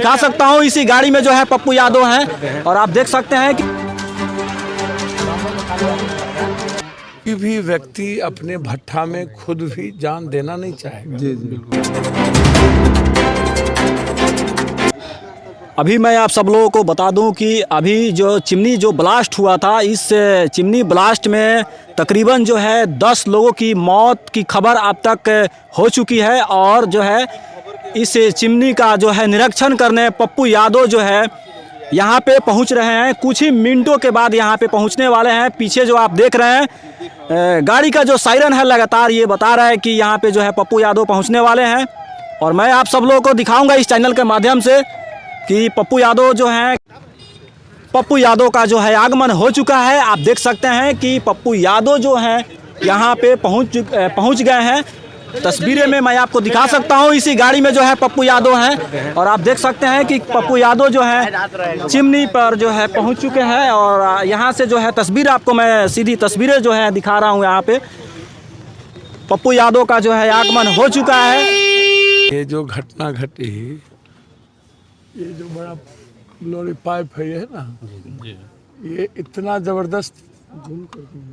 दिखा सकता हूँ। इसी गाड़ी में जो है पप्पू यादव हैं और आप देख सकते हैं कि कोई भी व्यक्ति अपने भट्ठा में खुद भी जान देना नहीं चाहेगा। जी जी बिल्कुल। अभी मैं आप सब लोगों को बता दूं कि अभी जो चिमनी जो ब्लास्ट हुआ था, इस चिमनी ब्लास्ट में तकरीबन जो है 10 लोगों की मौत की खबर अब तक हो चुकी है। और जो है इस चिमनी का जो है निरीक्षण करने पप्पू यादव जो है यहाँ पे पहुँच रहे हैं। कुछ ही मिनटों के बाद यहाँ पे पहुँचने वाले हैं। पीछे जो आप देख रहे हैं गाड़ी का जो सायरन है लगातार ये बता रहा है कि यहाँ पे जो है पप्पू यादव पहुँचने वाले हैं। और मैं आप सब लोगों को दिखाऊँगा इस चैनल के माध्यम से कि पप्पू यादव जो हैं, पप्पू यादव का जो है आगमन हो चुका है। आप देख सकते हैं कि पप्पू यादव जो हैं यहाँ पे पहुँच गए हैं। तस्वीरें में मैं आपको दिखा सकता हूँ। इसी गाड़ी में जो है पप्पू यादव हैं और आप देख सकते हैं कि पप्पू यादव जो है चिमनी पर जो है पहुँच चुके हैं। और यहाँ से जो है तस्वीर आपको मैं सीधी तस्वीरें जो है दिखा रहा हूँ। यहाँ पे पप्पू यादव का जो है आगमन हो चुका है। ये जो घटना घटी, ये जो बड़ा लोरी पाइप है ये ना, ये इतना जबरदस्त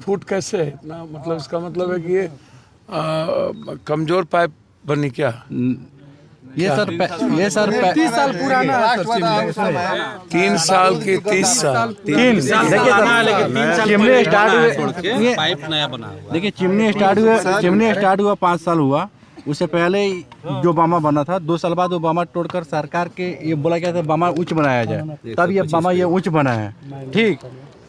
फूट कैसे है? इतना मतलब इसका मतलब है कि ये कमजोर पाइप बनी क्या? ये सर 30 साल पुराना है सर। 3 साल की 30 साल देखिए चिमनी स्टार्ट हुए, पाइप नया बना हुआ। देखिए चिमनी स्टार्ट हुआ 5 साल हुआ। उससे पहले जो बामा बना था 2 साल बाद वो बामा तोड़कर सरकार के ये बोला गया था बामा उच्च बनाया जाए, तब ये बामा ये उच्च बना है। ठीक,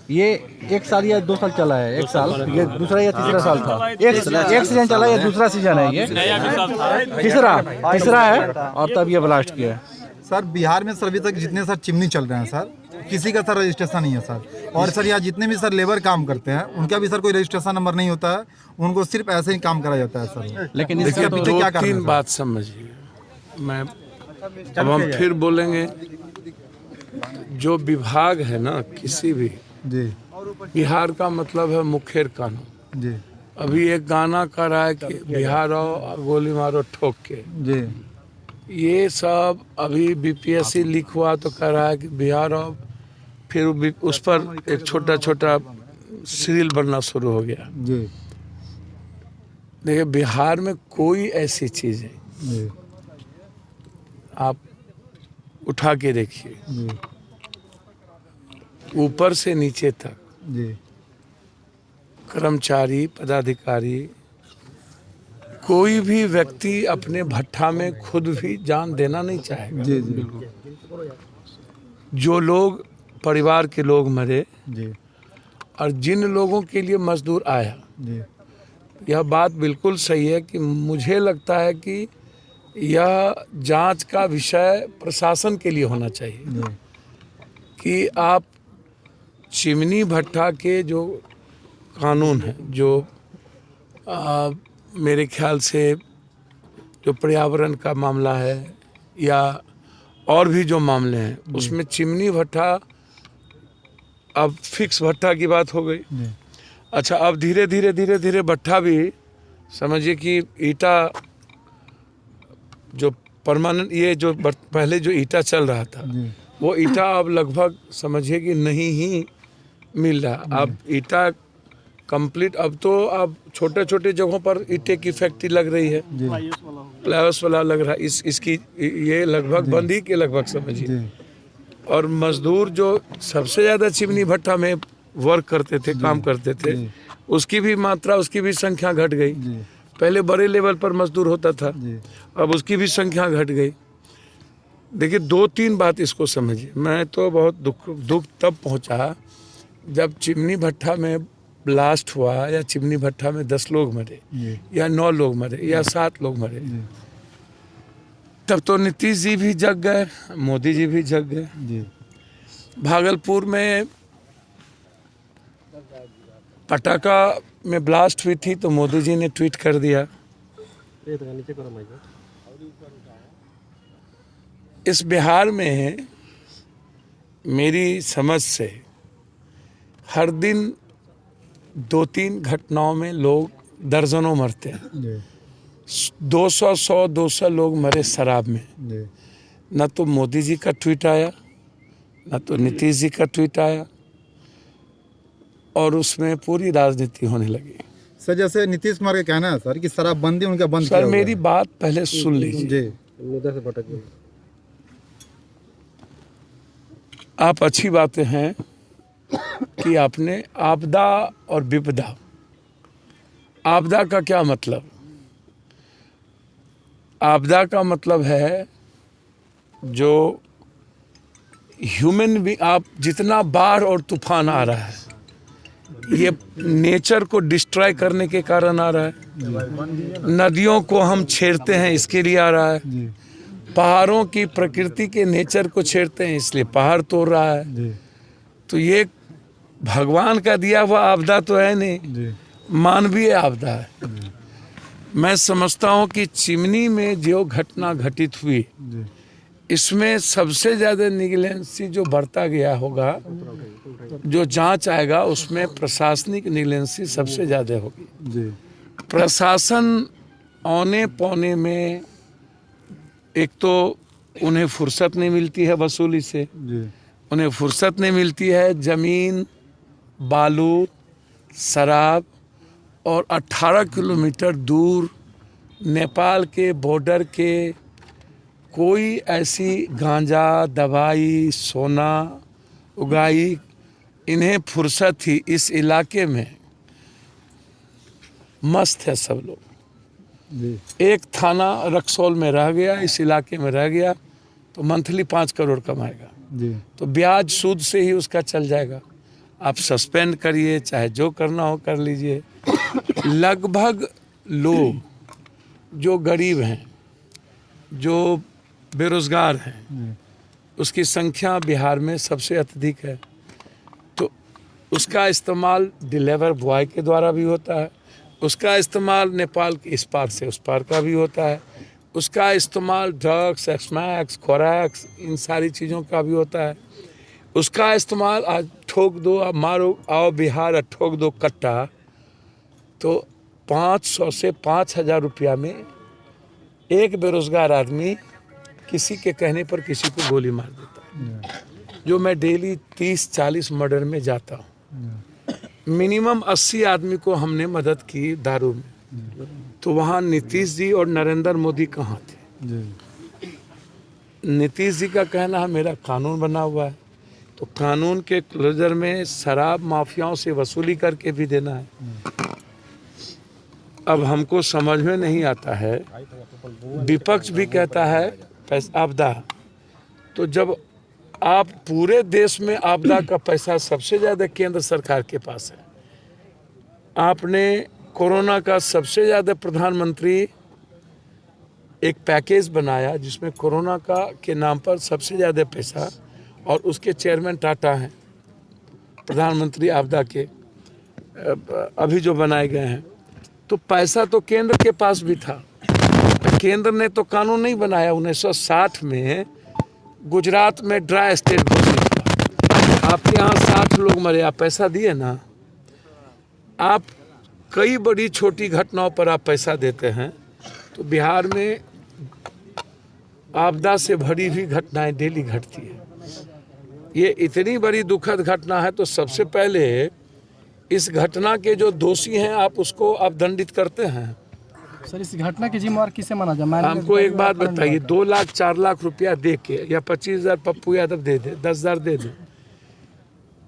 ये 1 साल या 2 साल चला है। 1 साल, ये दूसरा या तीसरा साल था। एक सीजन चला, ये दूसरा सीजन है, ये तीसरा है। और तब ये ब्लास्ट किया। सर बिहार में सर अभी तक जितने सर चिमनी चल रहे हैं सर, किसी का सर रजिस्ट्रेशन नहीं है सर। और सर यहाँ जितने भी सर लेबर काम करते हैं उनका भी सर कोई रजिस्ट्रेशन नंबर नहीं होता है। उनको सिर्फ ऐसे ही काम करा जाता है सर। लेकिन देखिए इसका दो तीन बात समझिए, मैं अब हम फिर बोलेंगे। जो विभाग है ना किसी भी, जी बिहार का मतलब है मुखेर कानून। जी अभी एक गाना कर रहा है कि बिहार आओ गोली मारो ठोक के। जी ये सब अभी बीपीएससी लीक हुआ तो कह रहा है कि बिहार आओ, फिर उस पर एक छोटा छोटा सीरियल बनना शुरू हो गया। जी देखिए बिहार में कोई ऐसी चीज़ है, जी आप उठा के देखिए जी ऊपर से नीचे तक, जी कर्मचारी पदाधिकारी, कोई भी व्यक्ति अपने भट्ठा में खुद भी जान देना नहीं चाहेगा। जी जी बिल्कुल। जो लोग परिवार के लोग मरे जी और जिन लोगों के लिए मजदूर आया, जी यह बात बिल्कुल सही है कि मुझे लगता है कि यह जांच का विषय प्रशासन के लिए होना चाहिए कि आप चिमनी भट्ठा के जो कानून है, जो मेरे ख्याल से जो पर्यावरण का मामला है या और भी जो मामले हैं, उसमें चिमनी भट्ठा अब फिक्स भट्ठा की बात हो गई। अच्छा, अब धीरे धीरे भट्ठा भी समझिए कि ईटा जो परमानेंट, ये जो पहले जो ईटा चल रहा था वो ईटा अब लगभग समझिए कि नहीं ही मिल रहा। अब ईटा कंप्लीट, अब तो अब छोटे छोटे जगहों पर ईटे की फैक्ट्री लग रही है, प्लायर्स वाला लग रहा है। इसकी ये लगभग बंद ही के लगभग समझिए। और मजदूर जो सबसे ज़्यादा चिमनी भट्ठा में वर्क करते थे, काम करते थे, उसकी भी मात्रा, उसकी भी संख्या घट गई। पहले बड़े लेवल पर मजदूर होता था, अब उसकी भी संख्या घट गई। देखिए 2-3 बात इसको समझिए। मैं तो बहुत दुख तब पहुंचा जब चिमनी भट्ठा में ब्लास्ट हुआ या चिमनी भट्ठा में 10 लोग मरे या 9 लोग मरे या 7 लोग मरे। तब तो नीतीश जी भी जग गए, मोदी जी भी जग गए। भागलपुर में पटाखा में ब्लास्ट हुई थी तो मोदी जी ने ट्वीट कर दिया। इस बिहार में मेरी समझ से हर दिन 2-3 घटनाओं में लोग दर्जनों मरते हैं। 200 लोग मरे शराब में, न तो मोदी जी का ट्वीट आया, न तो नीतीश जी का ट्वीट आया, और उसमें पूरी राजनीति होने लगी। सर जैसे नीतीश कुमार का कहना है सर कि शराबबंदी उनका बंद सर किया हुआ मेरी है। बात पहले सुन लीजिए। जी आप अच्छी बातें हैं कि आपने आपदा और विपदा, आपदा का क्या मतलब? आपदा का मतलब है जो ह्यूमन भी, आप जितना बाढ़ और तूफान आ रहा है ये नेचर को डिस्ट्रॉय करने के कारण आ रहा है। नदियों को हम छेड़ते हैं इसके लिए आ रहा है। पहाड़ों की प्रकृति के नेचर को छेड़ते हैं इसलिए पहाड़ तोड़ रहा है। तो ये भगवान का दिया हुआ आपदा तो है नहीं, मानवीय आपदा है। मैं समझता हूँ कि चिमनी में जो घटना घटित हुई इसमें सबसे ज़्यादा निगलेंसी जो बढ़ता गया होगा, जो जांच आएगा उसमें प्रशासनिक निगलेंसी सबसे ज़्यादा होगी। प्रशासन औने पौने में एक तो उन्हें फुर्सत नहीं मिलती है वसूली से, उन्हें फुर्सत नहीं मिलती है ज़मीन, बालू, शराब, और 18 किलोमीटर दूर नेपाल के बॉर्डर के कोई ऐसी गांजा, दवाई, सोना, उगाई, इन्हें फुर्सत थी। इस इलाके में मस्त है सब लोग। एक थाना रक्सौल में रह गया, इस इलाके में रह गया तो मंथली 5 करोड़ कमाएगा, तो ब्याज सूद से ही उसका चल जाएगा। आप सस्पेंड करिए, चाहे जो करना हो कर लीजिए। लगभग लोग जो गरीब हैं, जो बेरोजगार हैं, उसकी संख्या बिहार में सबसे अत्यधिक है। तो उसका इस्तेमाल डिलीवर बॉय के द्वारा भी होता है, उसका इस्तेमाल नेपाल के इस पार से उस पार का भी होता है, उसका इस्तेमाल ड्रग्स, स्मैक्स, खोराक्स, इन सारी चीज़ों का भी होता है। उसका इस्तेमाल आज ठोक दो, अब मारो, आओ बिहार, ठोक दो कट्टा, तो 500 से 5,000 रुपया में एक बेरोजगार आदमी किसी के कहने पर किसी को गोली मार देता है। जो मैं डेली 30-40 मर्डर में जाता हूँ, मिनिमम 80 आदमी को हमने मदद की दारू में। तो वहाँ नीतीश जी और नरेंद्र मोदी कहाँ थे? नीतीश जी का कहना है मेरा कानून बना हुआ है, तो कानून के क्लोजर में शराब माफियाओं से वसूली करके भी देना है। अब हमको समझ में नहीं आता है, विपक्ष भी कहता है पैसा आपदा, तो जब आप पूरे देश में आपदा का पैसा सबसे ज़्यादा केंद्र सरकार के पास है, आपने कोरोना का सबसे ज़्यादा प्रधानमंत्री एक पैकेज बनाया जिसमें कोरोना का के नाम पर सबसे ज़्यादा पैसा, और उसके चेयरमैन टाटा हैं, प्रधानमंत्री आपदा के अभी जो बनाए गए हैं, तो पैसा तो केंद्र के पास भी था। केंद्र ने तो कानून नहीं बनाया। 1960 में गुजरात में ड्राई स्टेट घोषित हुआ, आपके यहाँ 60 लोग मरे, आप पैसा दिए ना। आप कई बड़ी छोटी घटनाओं पर आप पैसा देते हैं, तो बिहार में आपदा से भरी हुई घटनाएं डेली घटती है। ये इतनी बड़ी दुखद घटना है, तो सबसे पहले इस घटना के जो दोषी हैं आप उसको आप दंडित करते हैं। सर इस घटना की जिम्मेवार किसे माना जाए? हमको एक बात बताइए, 2 लाख 4 लाख रुपया दे के या 25,000 पप्पू यादव दे दे, 10,000 दे दे,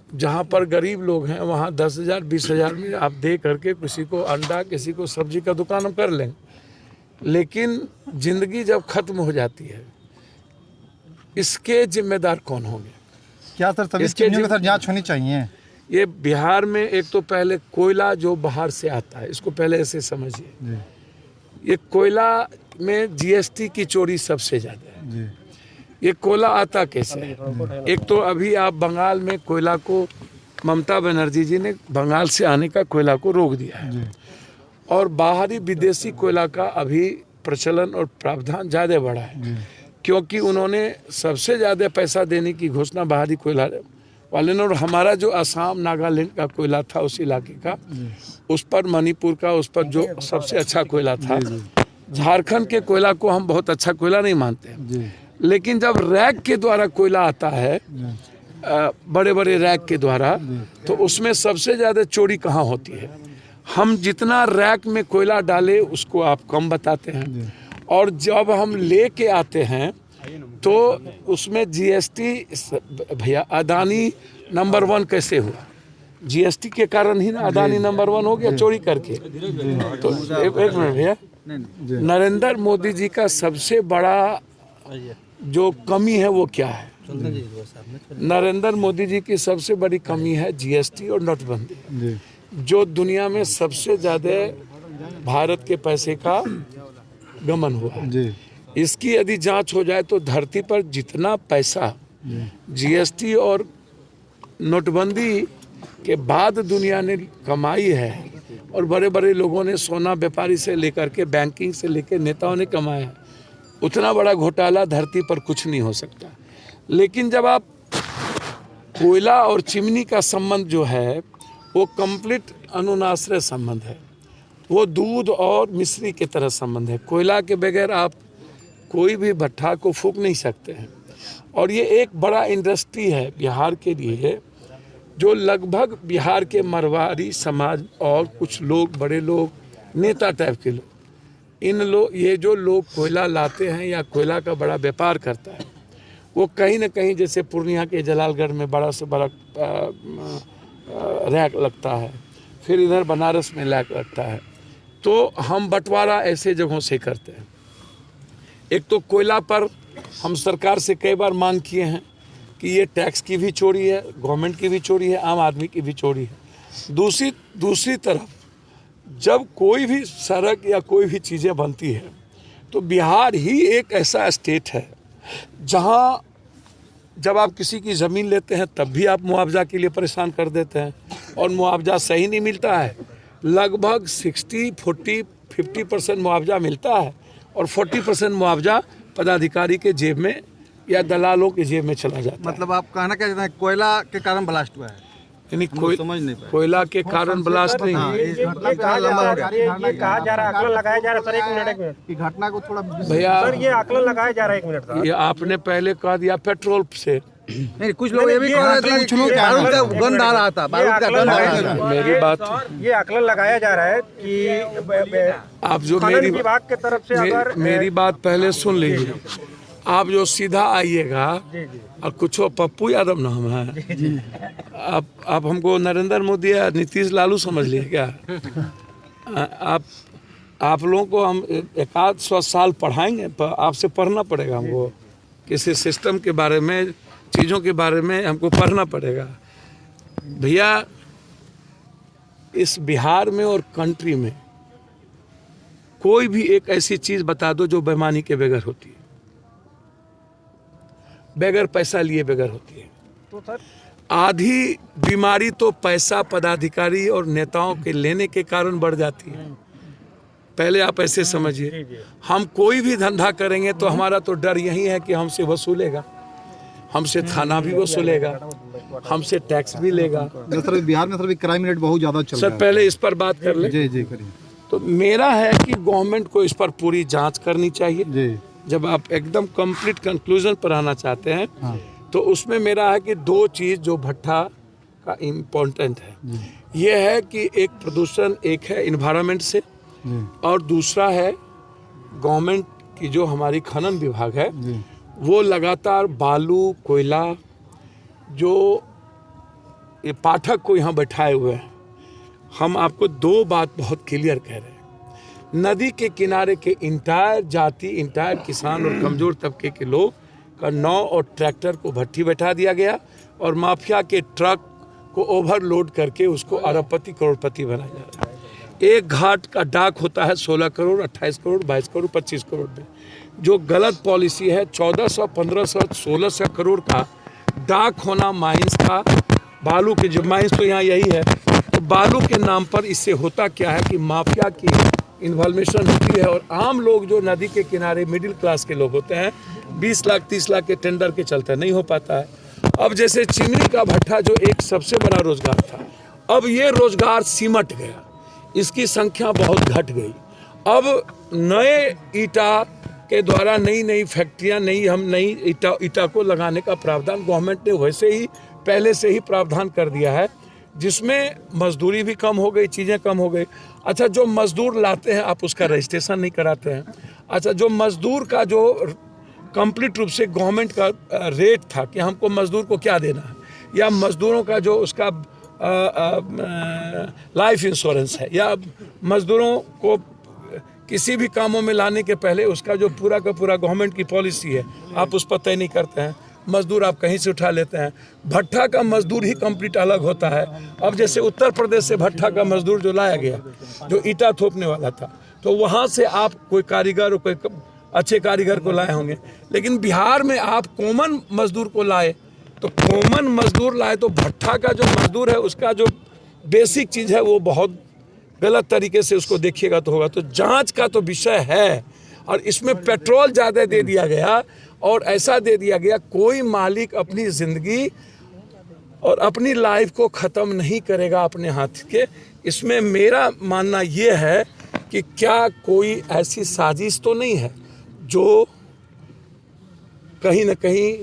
जहाँ पर गरीब लोग हैं वहाँ 10,000 20,000 में आप दे करके किसी को अंडा, किसी को सब्जी का दुकान हम कर लें। लेकिन जिंदगी जब खत्म हो जाती है, इसके जिम्मेदार कौन होंगे? क्या सर सभी चिमनियों की सर जांच होनी चाहिए? ये बिहार में एक तो पहले कोयला जो बाहर से आता है, इसको पहले ऐसे समझिए। ये कोयला में जीएसटी की चोरी सबसे ज़्यादा है। ये कोयला आता कैसे है? एक तो अभी आप बंगाल में कोयला को, ममता बनर्जी जी ने बंगाल से आने का कोयला को रोक दिया है, और बाहरी विदेशी कोयला का अभी प्रचलन और प्रावधान ज़्यादा बढ़ा है, क्योंकि उन्होंने सबसे ज़्यादा पैसा देने की घोषणा बाहरी कोयला वाले ने। और हमारा जो असम नागालैंड का कोयला था उस इलाके का, उस पर मणिपुर का, उस पर जो सबसे अच्छा कोयला था, झारखंड के कोयला को हम बहुत अच्छा कोयला नहीं मानते हैं। लेकिन जब रैक के द्वारा कोयला आता है, बड़े बड़े रैक के द्वारा, तो उसमें सबसे ज़्यादा चोरी कहाँ होती है? हम जितना रैक में कोयला डाले उसको आप कम बताते हैं, और जब हम ले के आते हैं तो उसमें जीएसटी, भैया अदानी नंबर 1 कैसे हुआ? जीएसटी के कारण ही ना अदानी नंबर 1 हो गया चोरी करके। तो एक मिनट भैया, नरेंद्र मोदी जी का सबसे बड़ा जो कमी है वो क्या है? नरेंद्र मोदी जी की सबसे बड़ी कमी है जीएसटी और नोटबंदी, जो दुनिया में सबसे ज़्यादा भारत के पैसे का गमन हुआ। इसकी यदि जांच हो जाए तो धरती पर जितना पैसा जीएसटी और नोटबंदी के बाद दुनिया ने कमाई है, और बड़े बड़े लोगों ने, सोना व्यापारी से लेकर के बैंकिंग से लेकर नेताओं ने कमाया है, उतना बड़ा घोटाला धरती पर कुछ नहीं हो सकता। लेकिन जब आप कोयला और चिमनी का संबंध जो है वो कंप्लीट अनुनाश्रय संबंध है, वो दूध और मिश्री की तरह संबंध है। कोयला के बगैर आप कोई भी भट्ठा को फूंक नहीं सकते हैं, और ये एक बड़ा इंडस्ट्री है बिहार के लिए, जो लगभग बिहार के मरवाड़ी समाज और कुछ लोग, बड़े लोग, नेता टाइप के लोग, ये जो लोग कोयला लाते हैं या कोयला का बड़ा व्यापार करता है, वो कहीं ना कहीं, जैसे पूर्णिया के जलालगढ़ में बड़ा से बड़ा रैक लगता है, फिर इधर बनारस में रैक लगता है, तो हम बंटवारा ऐसे जगहों से करते हैं। एक तो कोयला पर हम सरकार से कई बार मांग किए हैं कि ये टैक्स की भी चोरी है, गवर्नमेंट की भी चोरी है, आम आदमी की भी चोरी है। दूसरी तरफ जब कोई भी सड़क या कोई भी चीज़ें बनती है तो बिहार ही एक ऐसा स्टेट है जहां जब आप किसी की ज़मीन लेते हैं तब भी आप मुआवजा के लिए परेशान कर देते हैं, और मुआवजा सही नहीं मिलता है। लगभग 60-40-50% मुआवजा मिलता है, और 40% मुआवजा पदाधिकारी के जेब में या दलालों के जेब में चला जाता है। मतलब आप कहना क्या चाहते हैं, कोयला के कारण ब्लास्ट हुआ है? यानी कोयला के कारण ब्लास्ट नहीं। ये कहा जा रहा है, आकलन लगाया जा रहा है सर, एक मिनट घटना को थोड़ा भैया, सर ये आकलन लगाया जा रहा है, एक मिनट सर। ये आपने पहले कह दिया पेट्रोल से, नहीं, कुछ लोग ये भी कह रहे थे कि बारूद का गंध आ रहा था, बारूद का गंध आ रहा था। मेरी बात, ये आकलन लगाया जा रहा है कि आप जो खनन विभाग की तरफ से अगर मेरी बात पहले सुन लीजिए। आप जो सीधा आइएगा, और कुछ पप्पू यादव नाम है, आप हमको नरेंद्र मोदी या नीतीश लालू समझ लिए क्या? आप लोगों को हम 100 साल पढ़ाएंगे, आपसे पढ़ना पड़ेगा हमको, किसी सिस्टम के बारे में, चीज़ों के बारे में हमको पढ़ना पड़ेगा। भैया, इस बिहार में और कंट्री में कोई भी एक ऐसी चीज़ बता दो जो बेईमानी के बगैर होती है, बगैर पैसा लिए बगैर होती है। तो सर आधी बीमारी तो पैसा पदाधिकारी और नेताओं के लेने के कारण बढ़ जाती है। पहले आप ऐसे समझिए, हम कोई भी धंधा करेंगे तो हमारा तो डर यही है कि हमसे वसूलेगा, हमसे थाना भी वसूलेगा, हमसे टैक्स भी लेगा। सर बिहार में सर क्राइम रेट बहुत ज़्यादा चल रहा है। सर पहले इस पर बात कर ले। जी करिए। तो मेरा है कि गवर्नमेंट को इस पर पूरी जांच करनी चाहिए। जी। जब आप एकदम कंप्लीट कंक्लूजन पर आना चाहते हैं, तो उसमें मेरा है कि 2 चीज़ जो भट्ठा का इम्पोर्टेंट है, ये है कि एक प्रदूषण, एक है इन्वायरमेंट से, और दूसरा है गवर्नमेंट की जो हमारी खनन विभाग है, वो लगातार बालू, कोयला, जो ये पाठक को यहाँ बैठाए हुए हैं, हम आपको 2 बात बहुत क्लियर कह रहे हैं। नदी के किनारे के इंटायर जाति, इंटायर किसान और कमज़ोर तबके के लोग का नाव और ट्रैक्टर को भट्टी बैठा दिया गया, और माफिया के ट्रक को ओवरलोड करके उसको अरबपति करोड़पति बनाया जा रहा है। एक घाट का डाक होता है 16 करोड़, 28 करोड़, 22 करोड़, 25 करोड़ में। जो गलत पॉलिसी है, 1400, 1500, 1600 करोड़ का डाक होना माइंस का, बालू के जो माइंस तो यहाँ यही है, तो बालू के नाम पर इससे होता क्या है कि माफिया की इन्वॉल्वेशन होती है, और आम लोग जो नदी के किनारे मिडिल क्लास के लोग होते हैं, 20 लाख 30 लाख के टेंडर के चलते नहीं हो पाता है। अब जैसे चिमनी का भट्ठा जो एक सबसे बड़ा रोजगार था, अब ये रोजगार सिमट गया, इसकी संख्या बहुत घट गई। अब नए ईटा के द्वारा नई नई फैक्ट्रियां हम नई ईटा को लगाने का प्रावधान गवर्नमेंट ने वैसे ही पहले से ही प्रावधान कर दिया है, जिसमें मजदूरी भी कम हो गई, चीज़ें कम हो गई। अच्छा, जो मजदूर लाते हैं आप उसका रजिस्ट्रेशन नहीं कराते हैं। अच्छा, जो मजदूर का जो कंप्लीट रूप से गवर्नमेंट का रेट था कि हमको मजदूर को क्या देना है, या मजदूरों का जो उसका लाइफ इंश्योरेंस है, या मजदूरों को किसी भी कामों में लाने के पहले उसका जो पूरा का पूरा गवर्नमेंट की पॉलिसी है आप उस पर तय नहीं करते हैं। मजदूर आप कहीं से उठा लेते हैं। भट्ठा का मजदूर ही कंप्लीट अलग होता है। अब जैसे उत्तर प्रदेश से भट्ठा का मजदूर जो लाया गया, जो ईटा थोपने वाला था, तो वहाँ से आप कोई कारीगर और कोई अच्छे कारीगर को लाए होंगे, लेकिन बिहार में आप कॉमन मजदूर को लाए, तो कॉमन मजदूर लाए तो भट्ठा का जो मजदूर है उसका जो बेसिक चीज़ है वो बहुत गलत तरीके से उसको देखिएगा तो होगा। तो जांच का तो विषय है, और इसमें पेट्रोल ज़्यादा दे दिया गया और ऐसा दे दिया गया, कोई मालिक अपनी ज़िंदगी और अपनी लाइफ को ख़त्म नहीं करेगा अपने हाथ के। इसमें मेरा मानना ये है कि क्या कोई ऐसी साजिश तो नहीं है जो कहीं ना कहीं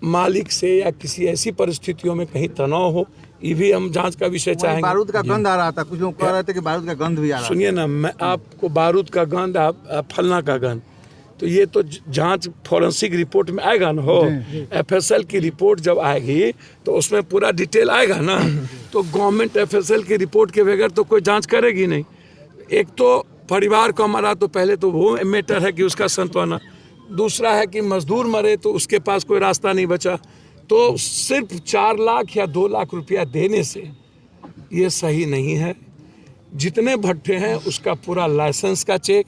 मालिक से या किसी ऐसी परिस्थितियों में कहीं तनाव हो। ये भी हम जांच का विषय चाहेंगे। बारूद का गंध आ रहा था, कुछ लोग कह रहे थे कि बारूद का गंध भी आ रहा। सुनिए ना, मैं आपको बारूद का गंध, फलना का गंध, तो ये तो जांच फॉरेंसिक रिपोर्ट में आएगा ना। हो FSL की रिपोर्ट जब आएगी तो उसमें पूरा डिटेल आएगा ना। तो गवर्नमेंट FSL की रिपोर्ट के बगैर तो कोई जांच करेगी नहीं। एक तो परिवार को मरा तो पहले तो वो मैटर है कि उसका सांत्वना, दूसरा है कि मजदूर मरे तो उसके पास कोई रास्ता नहीं बचा। तो सिर्फ 4 लाख या 2 लाख रुपया देने से ये सही नहीं है। जितने भट्ठे हैं उसका पूरा लाइसेंस का चेक,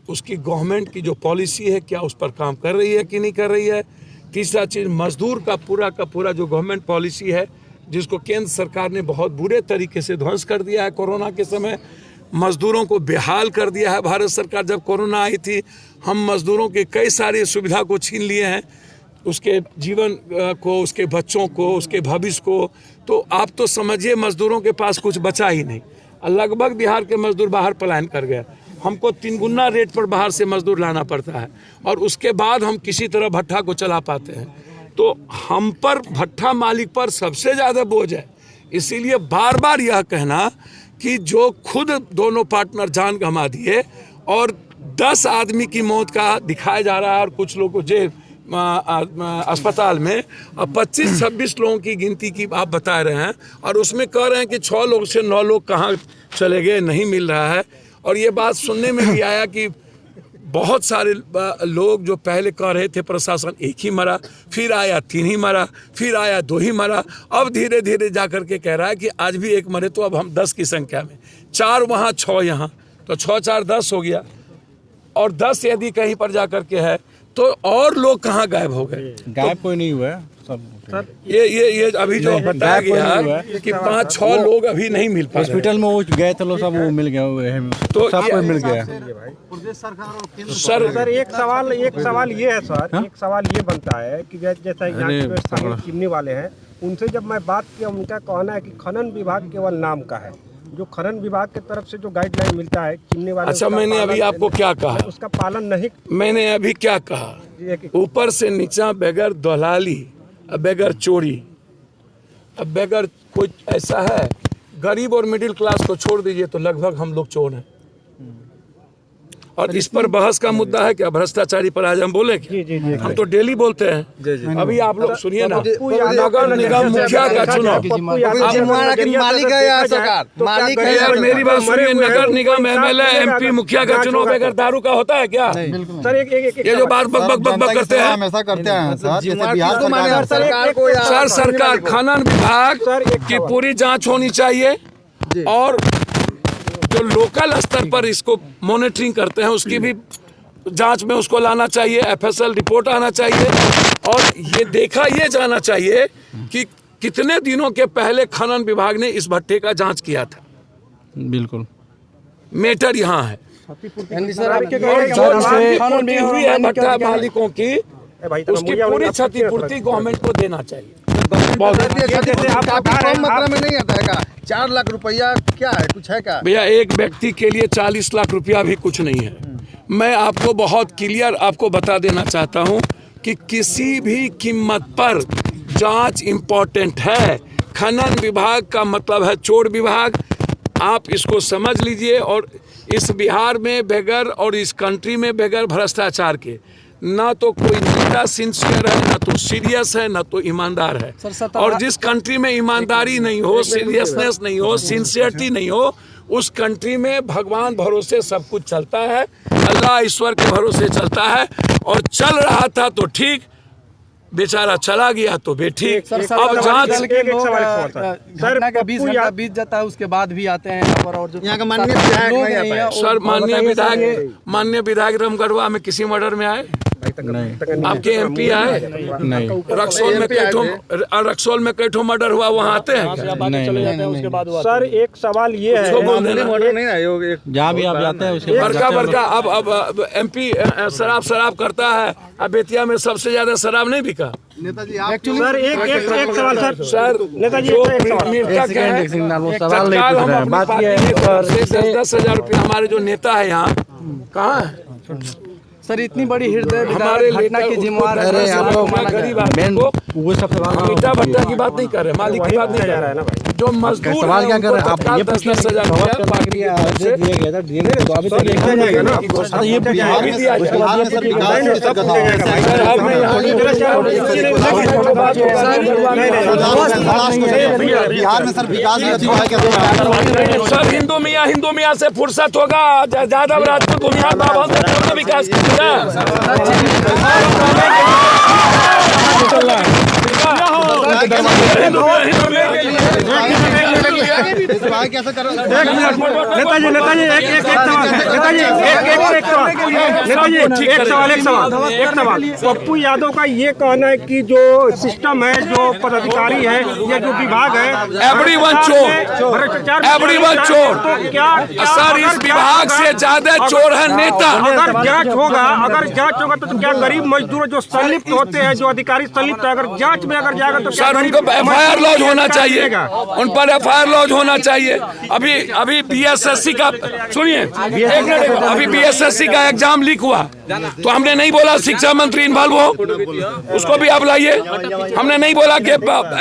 उसकी गवर्नमेंट की जो पॉलिसी है क्या उस पर काम कर रही है कि नहीं कर रही है। तीसरा चीज़, मजदूर का पूरा जो गवर्नमेंट पॉलिसी है, जिसको केंद्र सरकार ने बहुत बुरे तरीके से ध्वंस कर दिया है। कोरोना के समय मजदूरों को बेहाल कर दिया है भारत सरकार। जब कोरोना आई थी, हम मजदूरों के कई सारी सुविधा को छीन लिए हैं, उसके जीवन को, उसके बच्चों को, उसके भविष्य को। तो आप तो समझिए मजदूरों के पास कुछ बचा ही नहीं। लगभग बिहार के मजदूर बाहर पलायन कर गए। हमको 3 गुना रेट पर बाहर से मजदूर लाना पड़ता है, और उसके बाद हम किसी तरह भट्ठा को चला पाते हैं। तो हम पर, भट्ठा मालिक पर सबसे ज़्यादा बोझ है। इसीलिए बार बार यह कहना कि जो खुद दोनों पार्टनर जान गंवा दिए और 10 आदमी की मौत का दिखाया जा रहा है, और कुछ लोगों को जेल अस्पताल में, और 25-26 लोगों की गिनती की आप बता रहे हैं, और उसमें कह रहे हैं कि 6 लोग से 9 लोग कहाँ चले गए, नहीं मिल रहा है। और ये बात सुनने में भी आया कि बहुत सारे लोग जो पहले कह रहे थे प्रशासन 1 ही मरा, फिर आया 3 ही मरा, फिर आया 2 ही मरा, अब धीरे धीरे जा कर के कह रहा है कि आज भी 1 मरे, तो अब हम 10 की संख्या में, 4 वहाँ 6 यहाँ, तो 6 4 10 हो गया। और 10 यदि कहीं पर जा कर के है तो और लोग कहाँ गायब हो गए? गायब कोई नहीं हुआ है सब। सर ये अभी जो बताया गया कि 5-6 लोग अभी नहीं मिल पा रहे। हॉस्पिटल में वो गए थे लोग, सब वो मिल गया, तो सब कोई मिल गया। सर एक सवाल ये है सर, एक सवाल ये बनता है कि जैसा यहाँ के स्थानीय चिमनी वाले हैं, उनसे जब मैं बात किया, उनका कहना है कि खनन विभाग केवल नाम का है। जो खनन विभाग की तरफ से जो गाइडलाइन मिलता है चिमनी वाले, अच्छा, मैंने अभी आपको क्या कहा, उसका पालन नहीं। मैंने अभी क्या कहा, ऊपर से नीचा बगैर दलाली, बगैर चोरी, अब बगैर कोई ऐसा है, गरीब और मिडिल क्लास को छोड़ दीजिए तो लगभग हम लोग चोर हैं। और इस पर बहस का मुद्दा है क्या? भ्रष्टाचारी पर आज हम बोले क्या? हम तो डेली बोलते हैं। अभी आप लोग सुनिए ना, नगर निगम मुखिया का चुनाव, मालिक है या सरकार? मालिक है यार, मेरी बात सुनिए, नगर निगम MLA MP मुखिया का चुनाव बगैर दारू का होता है क्या? सर ये जो बार बक करते हैं, हमेशा करते हैं सर। जैसे बिहार सर, सरकार खनन विभाग की पूरी जांच होनी चाहिए, और जो लोकल स्तर पर इसको मॉनिटरिंग करते हैं उसकी भी जांच में उसको लाना चाहिए। FSL रिपोर्ट आना चाहिए, और ये देखा ये जाना चाहिए कि कितने दिनों के पहले खनन विभाग ने इस भट्टे का जांच किया था। बिल्कुल मैटर यहाँ है। और जो क्षतिपूर्ति हुई है भट्टा मालिकों की, उसकी पूरी क्षतिपूर्ति गवर्नमेंट को देना चाहिए। कम मात्रा में नहीं आता है क्या? 4 लाख रुपया क्या है, कुछ है क्या? भैया, एक व्यक्ति के लिए 40 लाख रुपया भी कुछ नहीं है। मैं आपको बहुत क्लियर आपको बता देना चाहता हूं कि किसी भी कीमत पर जांच इम्पोर्टेंट है। खनन विभाग का मतलब है चोर विभाग, आप इसको समझ लीजिए। और इस बिहार में बगैर और इस कंट्री में बगैर भ्रष्टाचार के ना तो कोई नेता सिंसियर है, ना तो सीरियस है, ना तो ईमानदार है। और जिस कंट्री में ईमानदारी नहीं हो, सीरियसनेस नहीं हो, सिंसियरिटी नहीं हो, उस कंट्री में भगवान भरोसे सब कुछ चलता है, अल्लाह ईश्वर के भरोसे चलता है। और चल रहा था तो ठीक, बेचारा चला गया तो बेठीक। अब जांच घटना का 20 घंटा बीत जाता है, उसके बाद भी आते हैं यहाँ पर। और जो यहाँ का माननीय विधायक सर, माननीय विधायक रामगढ़वा में किसी मर्डर में आए? नहीं। आपके एमपी आए? नहीं। रक्सौल में कई ठो मर्डर हुआ, वहाँ आते हैं? सर एक सवाल ये है, जहाँ भी आप जाते हैं उसके बड़का अब एमपी शराब करता है। अब बेतिया में सबसे ज्यादा शराब नहीं बिका। सर एक सवाल सर नेताजी, बात ये है 10,000 रुपया हमारे जो नेता है यहाँ कहाँ है? सर इतनी बड़ी हृदय हमारे घटना की जिम्मेवार गरीब वो सब सवाल ईटा भट्टा की बात नहीं कर रहे, मालिक की बात नहीं कर रहे ना। जो मजदूर सवाल क्या कर रहे हैं आप? ये 10,000 दिया गया था, दिए तो अभी तक ये बिहार में सर विकास बिहार में सर विकास सर हिंदू मियाँ से फुर्सत होगा, यादव राजपूत बुनियाद बाबा से विकास किया। एक सवाल पप्पू यादव का ये कहना है कि जो सिस्टम है, जो पदाधिकारी है, ये जो विभाग है, एवरीवन चोर। तो क्या सर इस विभाग से ज्यादा चोर है नेता। अगर जांच होगा तो क्या गरीब मजदूर जो संलिप्त होते हैं, जो अधिकारी संलिप्त है, अगर जांच में अगर जाएगा तो सर उनको FIR लॉज होना चाहिए, उन पर FIR लॉज होना चाहिए। अभी BSSC का सुनिए, अभी BSSC का एग्जाम लीक हुआ तो हमने नहीं बोला शिक्षा मंत्री इन्वॉल्व हो, उसको भी आप लाइए। हमने नहीं बोला कि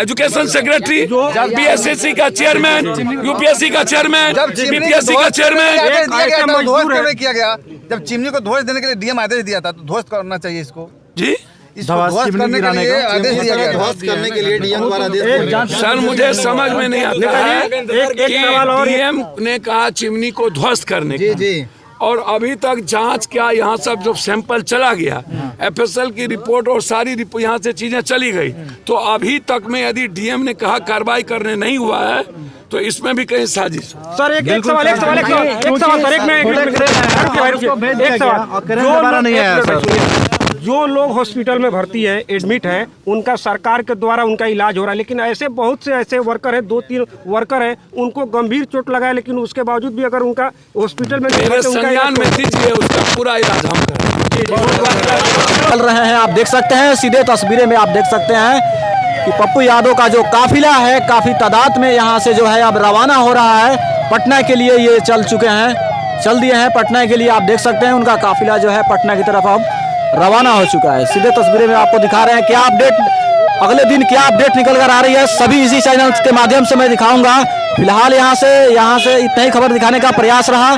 एजुकेशन सेक्रेटरी, BSSC का चेयरमैन, UPSC का चेयरमैन, BPSC का चेयरमैन किया गया। जब चिमनी को ध्वस्त देने के लिए DM आदेश दिया था तो ध्वस्त करना चाहिए इसको जी। ध्वस्त करने के लिए आदेश दिया गया, ध्वस्त करने के लिए DM द्वारा आदेश। सर मुझे समझ में नहीं आता है कि DM ने कहा चिमनी को ध्वस्त करने जी का, जी, और अभी तक जांच क्या, यहाँ सब जो सैंपल चला गया, FSL की रिपोर्ट और सारी यहाँ से चीजें चली गई, तो अभी तक में यदि DM ने कहा कार्रवाई करने नहीं हुआ है तो इसमें भी कहीं साजिश। सर एक सवाल जो लोग हॉस्पिटल में भर्ती है, एडमिट है, उनका सरकार के द्वारा उनका इलाज हो रहा है, लेकिन ऐसे बहुत से ऐसे वर्कर है, 2-3 वर्कर है, उनको गंभीर चोट लगा है, लेकिन उसके बावजूद भी अगर उनका हॉस्पिटल में मेरे संज्ञान में दीजिए, उसका पूरा इलाज हम चल रहे हैं। आप देख सकते हैं, सीधे तस्वीरें में आप देख सकते हैं कि पप्पू यादव का जो काफिला है काफ़ी तादाद में यहाँ से जो है अब रवाना हो रहा है पटना के लिए। ये चल दिए हैं पटना के लिए। आप देख सकते हैं उनका काफिला जो है पटना की तरफ अब रवाना हो चुका है। सीधे तस्वीरें में आपको दिखा रहे हैं क्या अपडेट, अगले दिन क्या अपडेट निकल कर आ रही है, सभी इसी चैनल के माध्यम से मैं दिखाऊंगा। फिलहाल यहाँ से इतना ही खबर दिखाने का प्रयास रहा।